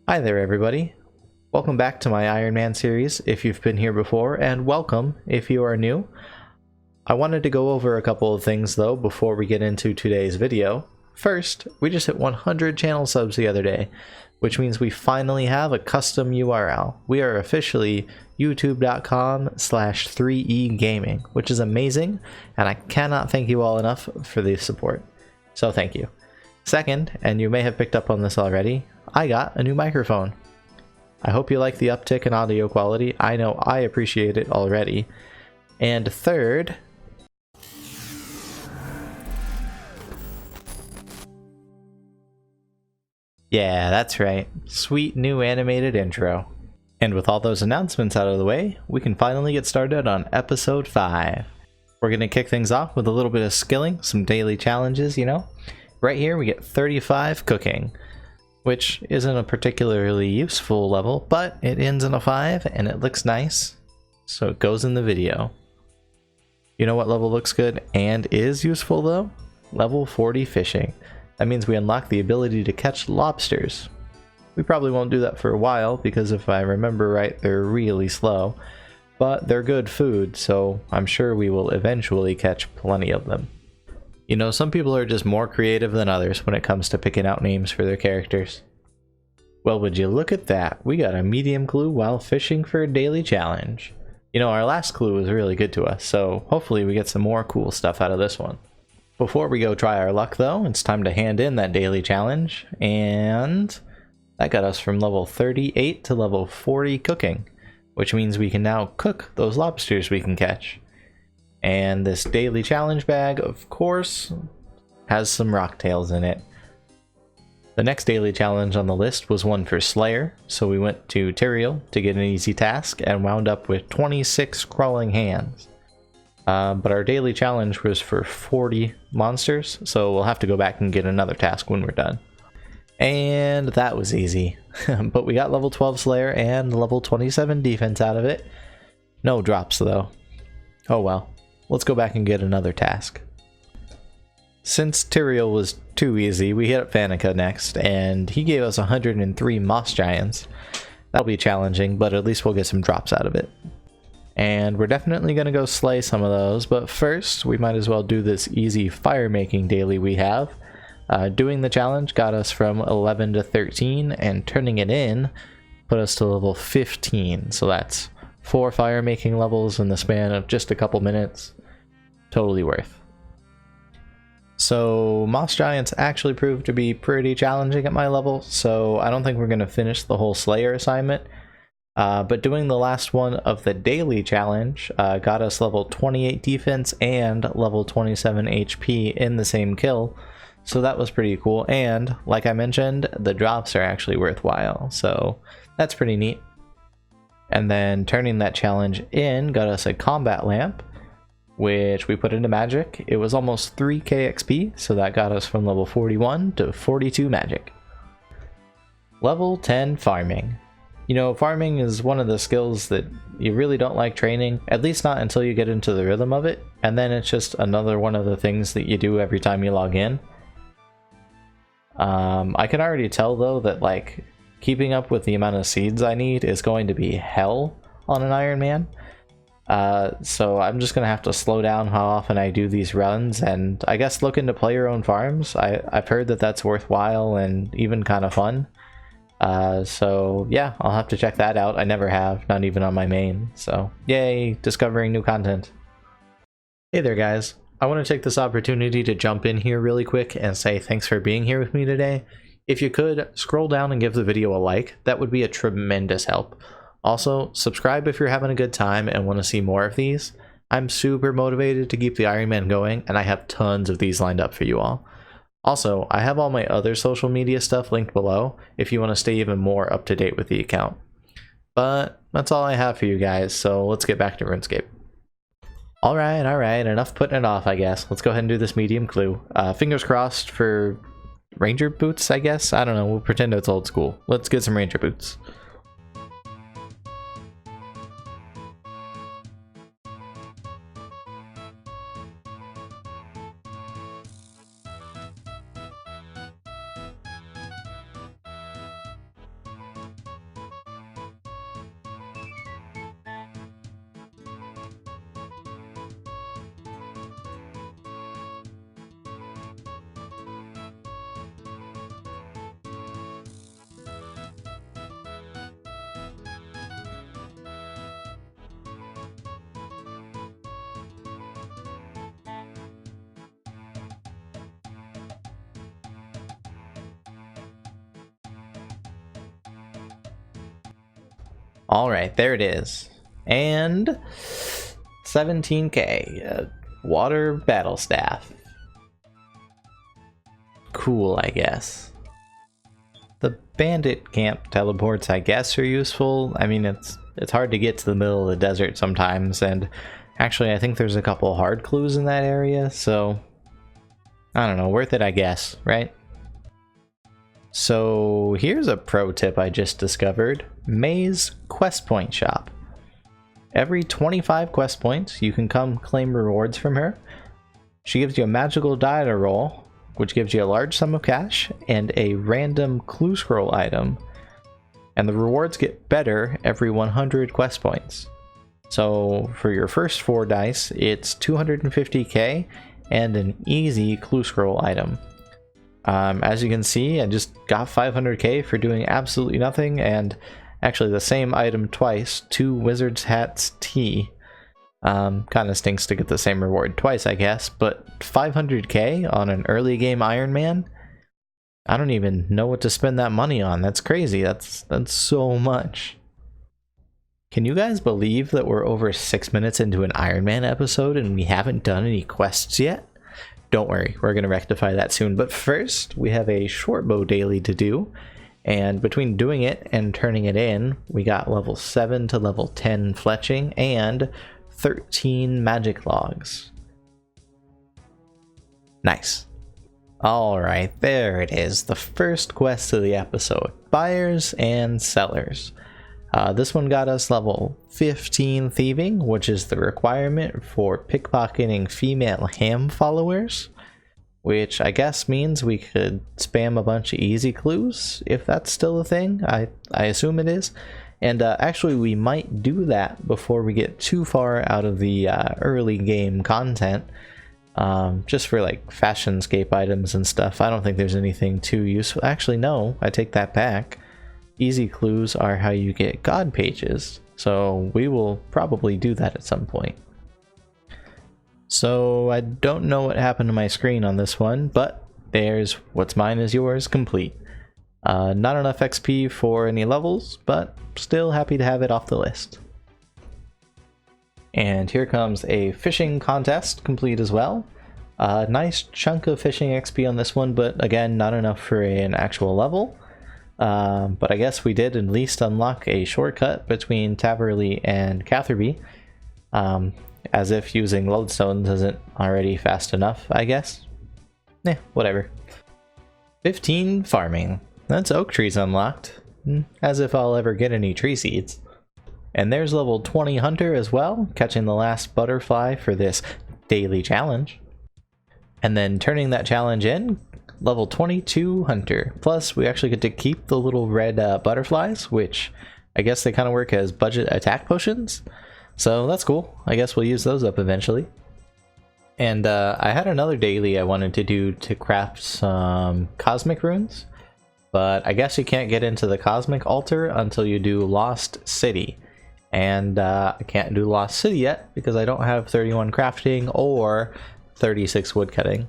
Hi there everybody, welcome back to my Ironman series if you've been here before, and welcome if you are new. I wanted to go over a couple of things though before we get into today's video. First, we just hit 100 channel subs the other day, which means we finally have a custom URL. We are officially youtube.com/3egaming, which is amazing, and I cannot thank you all enough for the support. So thank you. Second, and you may have picked up on this already, I got a new microphone. I hope you like the uptick in audio quality. I know I appreciate it already. And third, yeah, that's right. Sweet new animated intro. And with all those announcements out of the way, we can finally get started on episode 5. We're going to kick things off with a little bit of skilling, some daily challenges, you know. Right here we get 35 cooking, which isn't a particularly useful level, but it ends in a 5 and it looks nice, so it goes in the video. You know what level looks good and is useful though? Level 40 fishing. That means we unlock the ability to catch lobsters. We probably won't do that for a while because if I remember right, they're really slow, but they're good food, so I'm sure we will eventually catch plenty of them. You know, some people are just more creative than others when it comes to picking out names for their characters. Well, would you look at that? We got a medium clue while fishing for a daily challenge. You know, our last clue was really good to us, so hopefully we get some more cool stuff out of this one. Before we go try our luck though, it's time to hand in that daily challenge, and that got us from level 38 to level 40 cooking, which means we can now cook those lobsters we can catch. And this daily challenge bag, of course, has some rocktails in it. The next daily challenge on the list was one for Slayer, so we went to Tyrael to get an easy task and wound up with 26 crawling hands. But our daily challenge was for 40 monsters, so we'll have to go back and get another task when we're done. And that was easy, but we got level 12 Slayer and level 27 defense out of it. No drops though. Oh well. Let's go back and get another task. Since Tyrael was too easy, we hit up Fanica next, and he gave us 103 Moss Giants. That'll be challenging, but at least we'll get some drops out of it. And we're definitely going to go slay some of those, but first, we might as well do this easy fire making daily we have. Doing the challenge got us from 11 to 13, and turning it in put us to level 15, so that's 4 fire making levels in the span of just a couple minutes. Totally worth. So Moss Giants actually proved to be pretty challenging at my level, so I don't think we're going to finish the whole Slayer assignment. But doing the last one of the daily challenge got us level 28 defense and level 27 HP in the same kill, so that was pretty cool. And like I mentioned, the drops are actually worthwhile, so that's pretty neat. And then turning that challenge in got us a combat lamp, which we put into magic. It was almost 3k XP, so that got us from level 41 to 42 magic. Level 10 farming. You know, farming is one of the skills that you really don't like training, at least not until you get into the rhythm of it, and then it's just another one of the things that you do every time you log in. I can already tell though that like keeping up with the amount of seeds I need is going to be hell on an Ironman. So I'm just gonna have to slow down how often I do these runs, and I guess look into play your own farms. I've heard that that's worthwhile and even kind of fun. So yeah, I'll have to check that out. I never have, not even on my main. So yay, discovering new content. Hey there guys, I want to take this opportunity to jump in here really quick and say thanks for being here with me today. If you could, scroll down and give the video a like. That would be a tremendous help. Also, subscribe if you're having a good time and want to see more of these. I'm super motivated to keep the Ironman going, and I have tons of these lined up for you all. Also, I have all my other social media stuff linked below if you want to stay even more up to date with the account. But that's all I have for you guys, so let's get back to RuneScape. Alright, enough putting it off, I guess. Let's go ahead and do this medium clue. Fingers crossed for ranger boots, I guess? I don't know, we'll pretend it's old school. Let's get some ranger boots. Alright, there it is. And 17k. Water battle staff. Cool, I guess. The bandit camp teleports, I guess, are useful. I mean, it's hard to get to the middle of the desert sometimes, and actually I think there's a couple hard clues in that area, so I don't know, worth it, I guess, right? So here's a pro tip I just discovered. May's quest point shop. Every 25 quest points, you can come claim rewards from her. She gives you a magical die to roll, which gives you a large sum of cash and a random clue scroll item. And the rewards get better every 100 quest points. So for your first 4 dice, it's 250k and an easy clue scroll item. As you can see, I just got 500k for doing absolutely nothing, and actually the same item twice, 2 wizard's hats tea. Kind of stinks to get the same reward twice, I guess, but 500k on an early game Ironman? I don't even know what to spend that money on. That's crazy. That's so much. Can you guys believe that we're over 6 minutes into an Ironman episode and we haven't done any quests yet? Don't worry, we're going to rectify that soon. But first, we have a short bow daily to do. And between doing it and turning it in, we got level 7 to level 10 fletching and 13 magic logs. Nice. Alright, there it is. The first quest of the episode. Buyers and sellers. This one got us level 15 thieving, which is the requirement for pickpocketing female ham followers, which I guess means we could spam a bunch of easy clues, if that's still a thing. I assume it is. And actually we might do that before we get too far out of the early game content, just for like fashionscape items and stuff. I don't think there's anything too useful. Actually, no, I take that back. Easy clues are how you get god pages, so we will probably do that at some point. So I don't know what happened to my screen on this one, but there's what's mine is yours complete. Not enough XP for any levels, but still happy to have it off the list. And here comes a fishing contest complete as well. Nice chunk of fishing XP on this one, but again, not enough for an actual level. But I guess we did at least unlock a shortcut between Taverley and Catherby, as if using lodestones isn't already fast enough, I guess. Whatever. 15 farming. That's oak trees unlocked, as if I'll ever get any tree seeds. And there's level 20 hunter as well, catching the last butterfly for this daily challenge. And then turning that challenge in, level 22 hunter. Plus, we actually get to keep the little red butterflies, which I guess they kind of work as budget attack potions. So that's cool. I guess we'll use those up eventually. And I had another daily I wanted to do to craft some cosmic runes, but I guess you can't get into the cosmic altar until you do Lost City. And I can't do Lost City yet because I don't have 31 crafting or 36 woodcutting.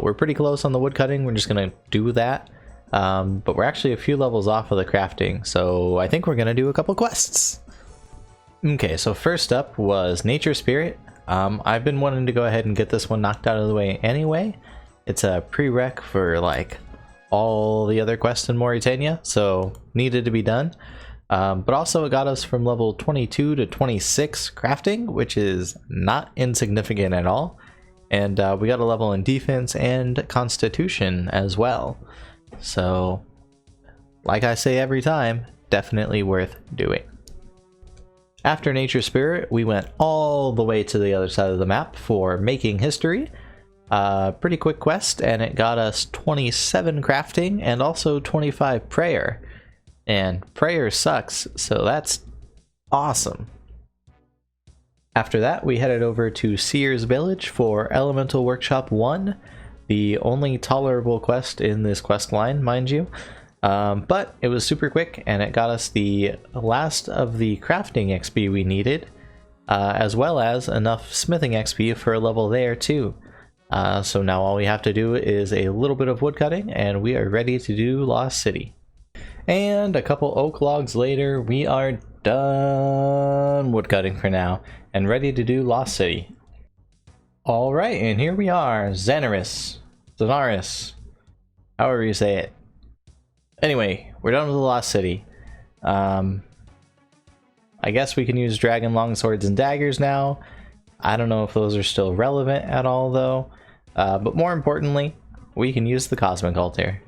We're pretty close on the woodcutting, we're just going to do that. But we're actually a few levels off of the crafting, so I think we're going to do a couple quests. Okay, so first up was Nature Spirit. I've been wanting to go ahead and get this one knocked out of the way anyway. It's a prereq for like all the other quests in Mauritania, so needed to be done. But also it got us from level 22 to 26 crafting, which is not insignificant at all. And we got a level in defense and constitution as well. So, like I say every time, definitely worth doing. After Nature Spirit, we went all the way to the other side of the map for Making History. Pretty quick quest, and it got us 27 crafting and also 25 prayer. And prayer sucks, so that's awesome. After that, we headed over to Seer's Village for Elemental Workshop 1, the only tolerable quest in this quest line, mind you. But it was super quick, and it got us the last of the crafting XP we needed, as well as enough smithing XP for a level there too. So now all we have to do is a little bit of woodcutting, and we are ready to do Lost City. And a couple oak logs later, we are done woodcutting for now, and ready to do Lost City. Alright, and here we are, Xanaris, however you say it. Anyway, we're done with the Lost City. I guess we can use dragon longswords and daggers now. I don't know if those are still relevant at all though. But more importantly, we can use the Cosmic Altar.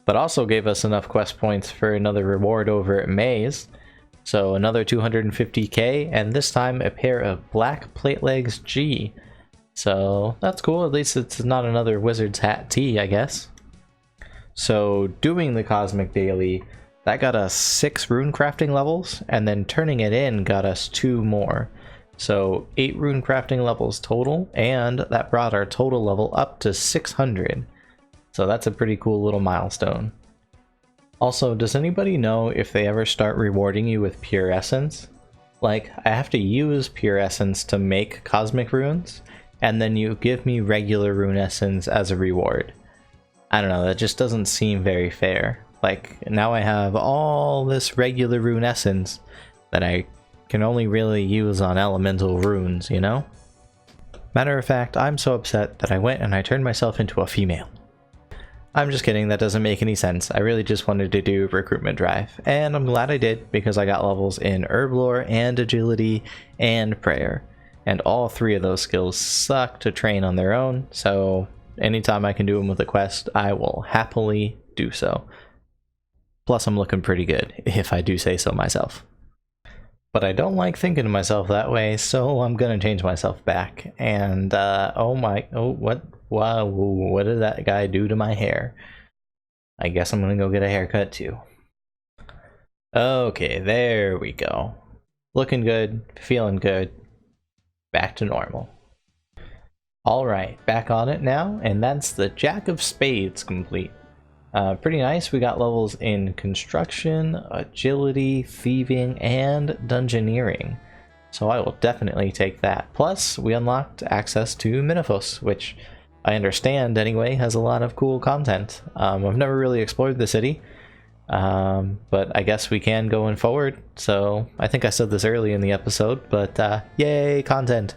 That also gave us enough quest points for another reward over at Maze. So another 250k, and this time a pair of black plate legs G. So that's cool, at least it's not another wizard's hat T, I guess. So doing the Cosmic Daily, that got us 6 rune crafting levels, and then turning it in got us 2 more. So 8 rune crafting levels total, and that brought our total level up to 600. So that's a pretty cool little milestone. Also, does anybody know if they ever start rewarding you with pure essence? Like, I have to use pure essence to make cosmic runes, and then you give me regular rune essence as a reward. I don't know, that just doesn't seem very fair. Like, now I have all this regular rune essence that I can only really use on elemental runes, you know? Matter of fact, I'm so upset that I went and I turned myself into a female. I'm just kidding, that doesn't make any sense. I really just wanted to do recruitment drive, and I'm glad I did because I got levels in herb lore and agility and prayer. And all 3 of those skills suck to train on their own, so anytime I can do them with a quest, I will happily do so. Plus, I'm looking pretty good, if I do say so myself. But I don't like thinking to myself that way, so I'm gonna change myself back. And, what did that guy do to my hair? I guess I'm gonna go get a haircut too. Okay, there we go. Looking good, feeling good. Back to normal. Alright, back on it now, and that's the Jack of Spades complete. Pretty nice. We got levels in construction, agility, thieving, and dungeoneering. So I will definitely take that. Plus, we unlocked access to Minifos, which I understand anyway has a lot of cool content. I've never really explored the city, but I guess we can going forward. So I think I said this early in the episode, but yay, content!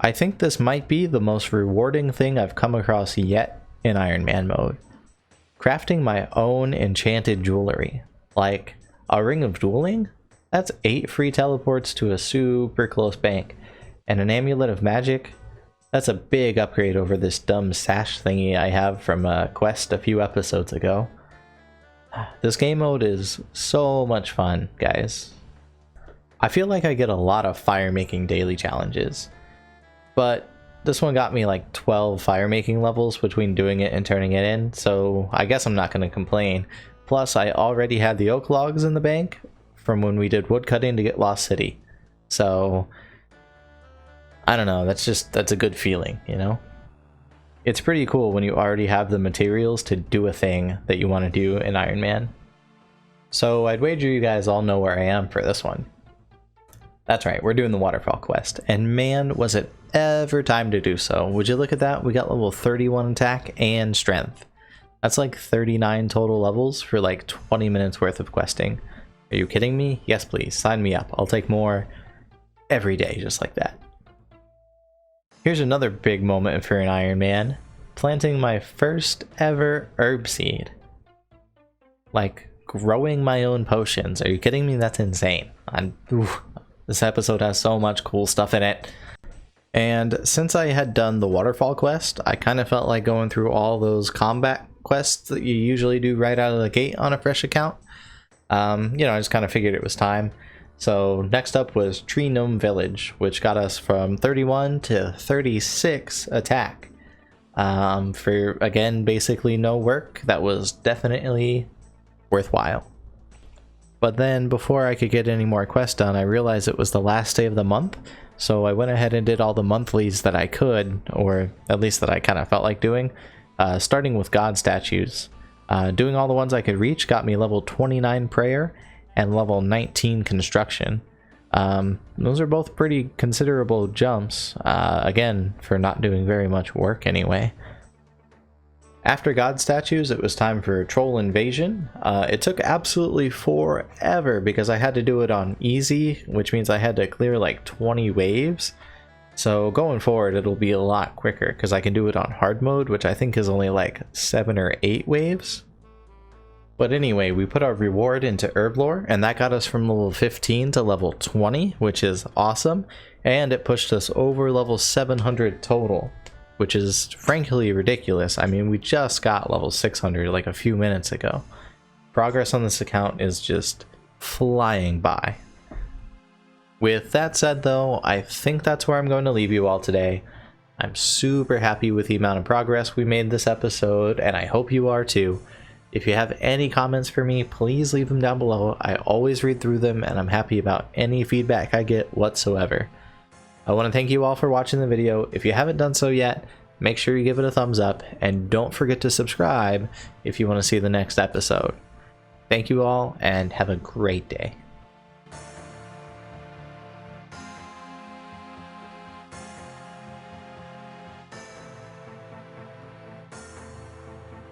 I think this might be the most rewarding thing I've come across yet in Ironman mode. Crafting my own enchanted jewelry, like a ring of dueling, that's 8 free teleports to a super close bank, and an amulet of magic, that's a big upgrade over this dumb sash thingy I have from a quest a few episodes ago. This game mode is so much fun, guys. I feel like I get a lot of fire making daily challenges, but this one got me like 12 fire making levels between doing it and turning it in, so I guess I'm not going to complain. Plus, I already had the oak logs in the bank from when we did woodcutting to get Lost City. So, I don't know, that's a good feeling, you know? It's pretty cool when you already have the materials to do a thing that you want to do in Ironman. So, I'd wager you guys all know where I am for this one. That's right, we're doing the waterfall quest, and man, was it ever time to do so. Would you look at that? We got level 31 attack and strength. That's like 39 total levels for like 20 minutes worth of questing. Are you kidding me? Yes, please, sign me up. I'll take more every day, just like that. Here's another big moment for an Ironman. Planting my first ever herb seed. Like, growing my own potions. Are you kidding me? That's insane. This episode has so much cool stuff in it. And since I had done the waterfall quest, I kind of felt like going through all those combat quests that you usually do right out of the gate on a fresh account. I just kind of figured it was time. So next up was Tree Gnome Village, which got us from 31 to 36 attack. For, again, basically no work. That was definitely worthwhile. But then before I could get any more quests done, I realized it was the last day of the month. So I went ahead and did all the monthlies that I could, or at least that I kind of felt like doing, starting with God statues. Doing all the ones I could reach got me level 29 prayer and level 19 construction. Those are both pretty considerable jumps, again, for not doing very much work anyway. After God statues, it was time for troll invasion. It took absolutely forever because I had to do it on easy, which means I had to clear like 20 waves. So going forward, it'll be a lot quicker because I can do it on hard mode, which I think is only like 7 or 8 waves. But anyway, we put our reward into Herblore, and that got us from level 15 to level 20, which is awesome. And it pushed us over level 700 total, which is frankly ridiculous. I mean, we just got level 600 like a few minutes ago. Progress on this account is just flying by. With that said though, I think that's where I'm going to leave you all today. I'm super happy with the amount of progress we made this episode, and I hope you are too. If you have any comments for me, please leave them down below. I always read through them, and I'm happy about any feedback I get whatsoever. I want to thank you all for watching the video. If you haven't done so yet, make sure you give it a thumbs up, and don't forget to subscribe if you want to see the next episode. Thank you all, and have a great day.